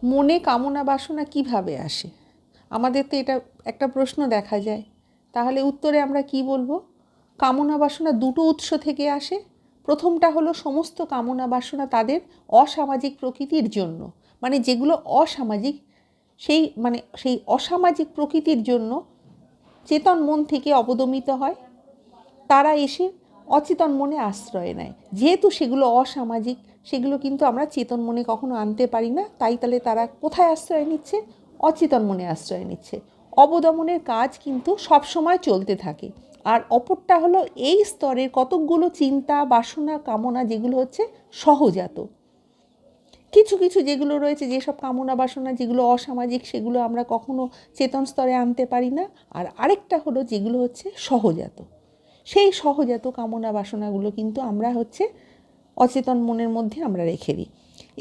মনে কামনা বাসনা কিভাবে আসে? আমাদের তো এটা একটা প্রশ্ন দেখা যায়। তাহলে উত্তরে আমরা কি বলবো? কামনা বাসনা দুটো উৎস থেকে আসে। প্রথমটা হলো সমস্ত কামনা বাসনা তাদের অসামাজিক প্রকৃতির জন্য, মানে যেগুলো অসামাজিক, সেই অসামাজিক প্রকৃতির জন্য চেতন মন থেকে অবদমিত হয়। তারা এসে অচেতন মনে আশ্রয় নেয়। যেহেতু সেগুলো অসামাজিক, সেগুলো কিন্তু আমরা চেতন মনে কখনো আনতে পারি না। তাহলে তারা কোথায় আশ্রয় নিচ্ছে? অচেতন মনে আশ্রয় নিচ্ছে। অবদমনের কাজ কিন্তু সবসময় চলতে থাকে। আর অপরটা হলো এই স্তরের কতকগুলো চিন্তা, বাসনা, কামনা যেগুলো হচ্ছে সহজাত। কিছু কিছু যেগুলো রয়েছে, যেসব কামনা বাসনা যেগুলো অসামাজিক, সেগুলো আমরা কখনো চেতন স্তরে আনতে পারি না। আর আরেকটা হলো যেগুলো হচ্ছে সহজাত। সেই সহজাত কামনা বাসনাগুলো কিন্তু আমরা হচ্ছে অচেতন মনের মধ্যে আমরা রেখে দিই।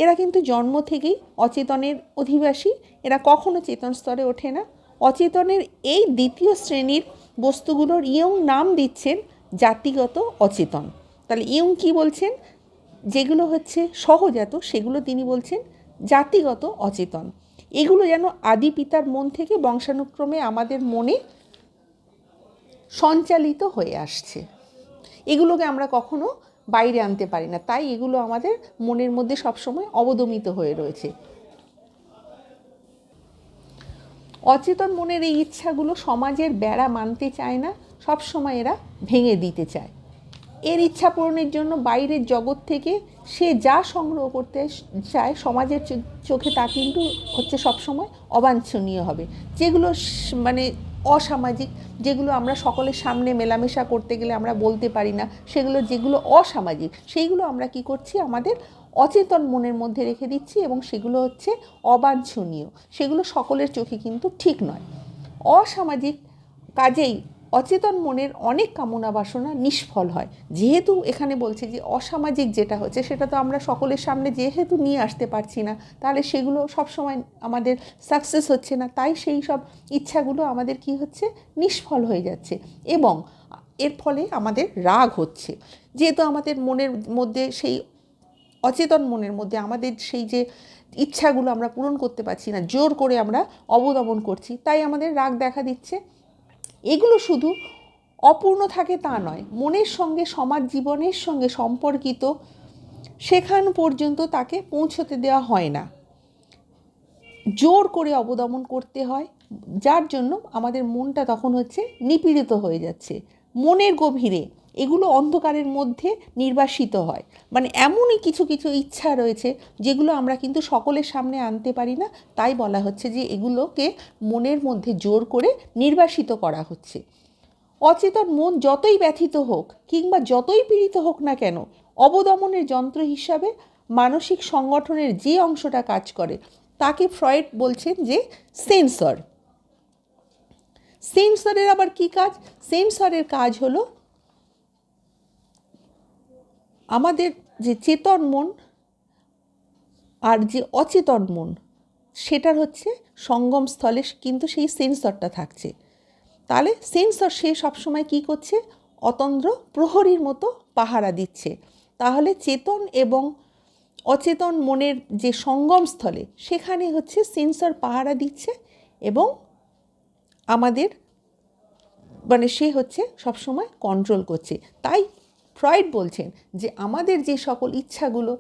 এরা কিন্তু জন্ম থেকেই অচেতনের অধিবাসী, এরা কখনো চেতন স্তরে ওঠে না। অচেতনের এই দ্বিতীয় শ্রেণীর বস্তুগুলোর ইয়ং নাম দিচ্ছেন জাতিগত অচেতন। তাহলে ইয়ং কি বলছেন? যেগুলো হচ্ছে সহজাত সেগুলো তিনি বলছেন জাতিগত অচেতন। এগুলো যেন আদি পিতার মন থেকে বংশানুক্রমে আমাদের মনে সঞ্চালিত হয়ে আসছে। এগুলোকে আমরা কখনো বাইরে আনতে পারি না, তাই এগুলো আমাদের মনের মধ্যে সবসময় অবদমিত হয়ে রয়েছে। অচেতন মনের এই ইচ্ছাগুলো সমাজের বেড়া মানতে চায় না, সবসময় এরা ভেঙে দিতে চায়। এর ইচ্ছা পূরণের জন্য বাইরের জগৎ থেকে সে যা সংগ্রহ করতে চায় সমাজের চোখে তা কিন্তু হচ্ছে সবসময় অবাঞ্ছনীয় হবে। যেগুলো মানে অসামাজিক, যেগুলো আমরা সকলের সামনে মেলামেশা করতে গেলে আমরা বলতে পারি না, যেগুলো অসামাজিক, সেইগুলো আমরা কি করছি? আমাদের অচেতন মনের মধ্যে রেখে দিচ্ছি এবং সেগুলো হচ্ছে অবাঞ্ছনীয়, সেগুলো সকলের চোখে কিন্তু ঠিক নয়। অসামাজিক কাজেই অচেতন মনের অনেক কামনা বাসনা নিষ্ফল হয়। যেহেতু এখানে বলছে যে অসামাজিক যেটা হচ্ছে সেটা তো আমরা সকলের সামনে যেহেতু নিয়ে আসতে পারছি না, তাহলে সেগুলো সবসময় আমাদের সাকসেস হচ্ছে না, তাই সেই সব ইচ্ছাগুলো আমাদের কি হচ্ছে? নিষ্ফল হয়ে যাচ্ছে। এবং এর ফলে আমাদের রাগ হচ্ছে। যেহেতু আমাদের মনের মধ্যে সেই অচেতন মনের মধ্যে আমাদের সেই যে ইচ্ছাগুলো আমরা পূরণ করতে পারছি না, জোর করে আমরা অবদমন করছি, তাই আমাদের রাগ দেখা দিচ্ছে। এগুলো শুধু অপূর্ণ থাকে তা নয়, মনের সঙ্গে সমাজ জীবনের সঙ্গে সম্পর্কিত সেখান পর্যন্ত তাকে পৌঁছতে দেওয়া হয় না, জোর করে অবদমন করতে হয়, যার জন্য আমাদের মনটা তখন হচ্ছে নিপীড়িত হয়ে যাচ্ছে। মনের গভীরে এগুলো অন্ধকারের মধ্যে নির্বাসিত হয়। মানে এমনই কিছু কিছু ইচ্ছা রয়েছে যেগুলো আমরা কিন্তু সকলের সামনে আনতে পারি না, তাই বলা হচ্ছে যে এগুলোকে মনের মধ্যে জোর করে নির্বাসিত করা হচ্ছে। অচেতন মন যতই ব্যথিত হোক কিংবা যতই পীড়িত হোক না কেন, অবদমনের যন্ত্র হিসাবে মানসিক সংগঠনের যে অংশটা কাজ করে তাকে ফ্রয়েড বলছেন যে সেন্সর। সেন্সরের আবার কি কাজ? সেন্সরের কাজ হলো আমাদের যে চেতন মন আর যে অচেতন মন, সেটার হচ্ছে সঙ্গমস্থলে কিন্তু সেই সেন্সরটা থাকছে। তাহলে সেন্সর সে সবসময় কী করছে? অতন্দ্র প্রহরীর মতো পাহারা দিচ্ছে। তাহলে চেতন এবং অচেতন মনের যে সঙ্গমস্থলে, সেখানে হচ্ছে সেন্সর পাহারা দিচ্ছে এবং আমাদের সে হচ্ছে সবসময় কন্ট্রোল করছে। তাই ফ্রয়েড বলছেন যে আমাদের যে সকল ইচ্ছাগুলো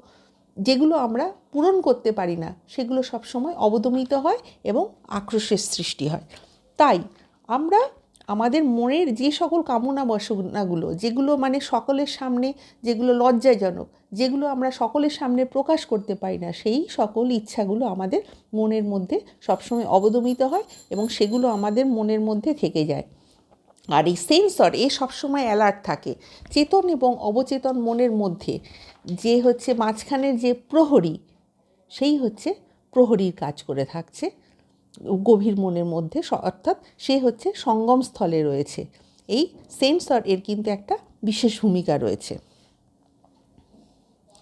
যেগুলো আমরা পূরণ করতে পারি না, সেগুলো সবসময় অবদমিত হয় এবং আক্রোশের সৃষ্টি হয়। তাই আমরা আমাদের মনের যে সকল কামনা বাসনাগুলো, যেগুলো সকলের সামনে, যেগুলো লজ্জাজনক, যেগুলো আমরা সকলের সামনে প্রকাশ করতে পারি না, সেই সকল ইচ্ছাগুলো আমাদের মনের মধ্যে সবসময় অবদমিত হয় এবং সেগুলো আমাদের মনের মধ্যে থেকে যায়। আর এই সেন্সর সবসময় অ্যালার্ট থাকে চেতন এবং অবচেতন মনের মধ্যে। যে হচ্ছে মাঝখানের যে প্রহরী, সেই হচ্ছে প্রহরীর কাজ করে থাকছে গভীর মনের মধ্যে, অর্থাৎ সে হচ্ছে সঙ্গম স্থলে রয়েছে। এই সেন্সর কিন্তু একটা বিশেষ ভূমিকা রয়েছে।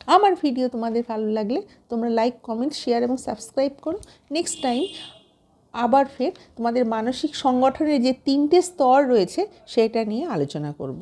আমার ভিডিও তোমাদের ভালো লাগলে তোমরা লাইক, কমেন্ট, শেয়ার এবং সাবস্ক্রাইব করো। নেক্সট টাইম আবার ফের তোমাদের মানসিক সংগঠনের যে 3টে স্তর রয়েছে সেটা নিয়ে আলোচনা করব।